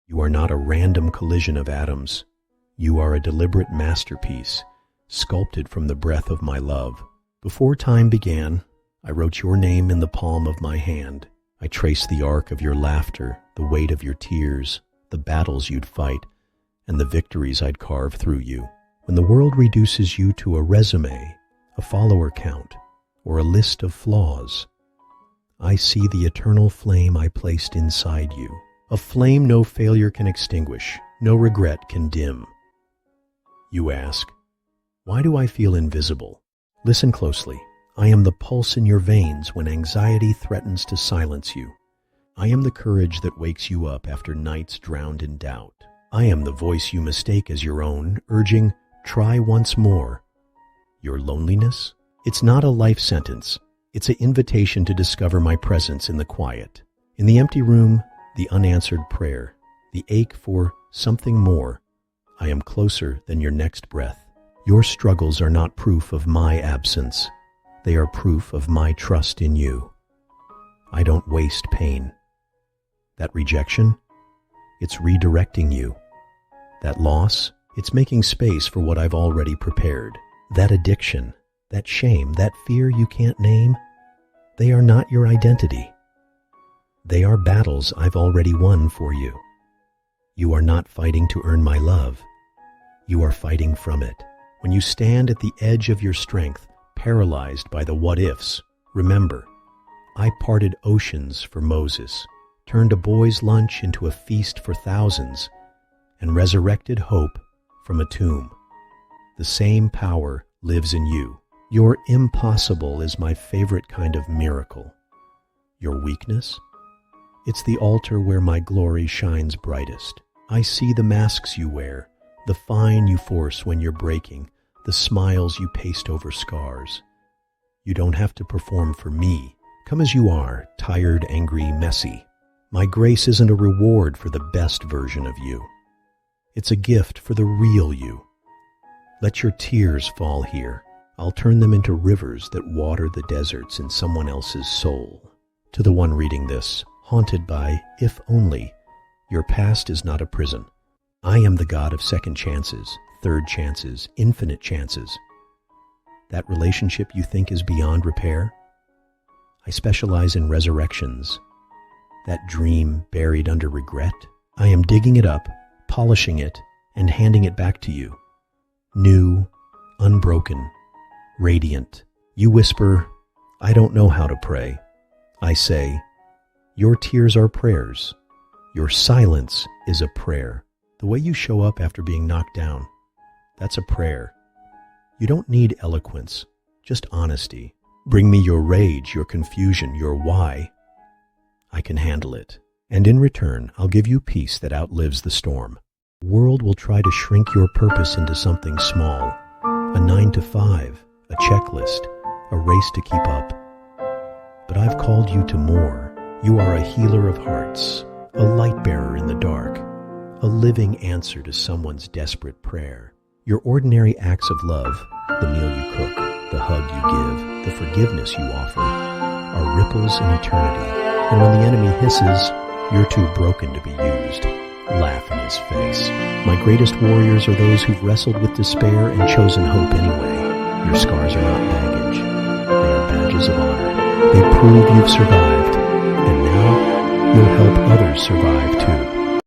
You are not a random collision of atoms. You are a deliberate masterpiece, sculpted from the breath of my love. Before time began, I wrote your name in the palm of my hand. I traced the arc of your laughter, the weight of your tears, the battles you'd fight, and the victories I'd carve through you. When the world reduces you to a resume, a follower count, or a list of flaws, I see the eternal flame I placed inside you. A flame no failure can extinguish, no regret can dim. You ask, why do I feel invisible? Listen closely. I am the pulse in your veins when anxiety threatens to silence you. I am the courage that wakes you up after nights drowned in doubt. I am the voice you mistake as your own, urging, try once more. Your loneliness? It's not a life sentence. It's an invitation to discover my presence in the quiet. In the empty room, the unanswered prayer, the ache for something more. I am closer than your next breath. Your struggles are not proof of my absence. They are proof of my trust in you. I don't waste pain. That rejection? It's redirecting you. That loss? It's making space for what I've already prepared. That addiction, that shame, that fear you can't name, they are not your identity. They are battles I've already won for you. You are not fighting to earn my love. You are fighting from it. When you stand at the edge of your strength, paralyzed by the what-ifs, remember, I parted oceans for Moses, turned a boy's lunch into a feast for thousands, and resurrected hope from a tomb. The same power lives in you. Your impossible is my favorite kind of miracle. Your weakness? It's the altar where my glory shines brightest. I see the masks you wear, the fine you force when you're breaking, the smiles you paste over scars. You don't have to perform for me. Come as you are, tired, angry, messy. My grace isn't a reward for the best version of you. It's a gift for the real you. Let your tears fall here. I'll turn them into rivers that water the deserts in someone else's soul. To the one reading this, haunted by, if only, your past is not a prison. I am the God of second chances, third chances, infinite chances. That relationship you think is beyond repair? I specialize in resurrections. That dream buried under regret? I am digging it up, polishing it, and handing it back to you. New, unbroken, radiant. You whisper, I don't know how to pray. I say, your tears are prayers. Your silence is a prayer. The way you show up after being knocked down, that's a prayer. You don't need eloquence, just honesty. Bring me your rage, your confusion, your why. I can handle it. And in return, I'll give you peace that outlives the storm. The world will try to shrink your purpose into something small. A 9 to 5, a checklist, a race to keep up. But I've called you to more. You are a healer of hearts, a light bearer in the dark, a living answer to someone's desperate prayer. Your ordinary acts of love, the meal you cook, the hug you give, the forgiveness you offer, are ripples in eternity. And when the enemy hisses, you're too broken to be used. Laugh in his face. My greatest warriors are those who've wrestled with despair and chosen hope anyway. Your scars are not baggage. They are badges of honor. They prove you've survived, and now you'll help others survive too.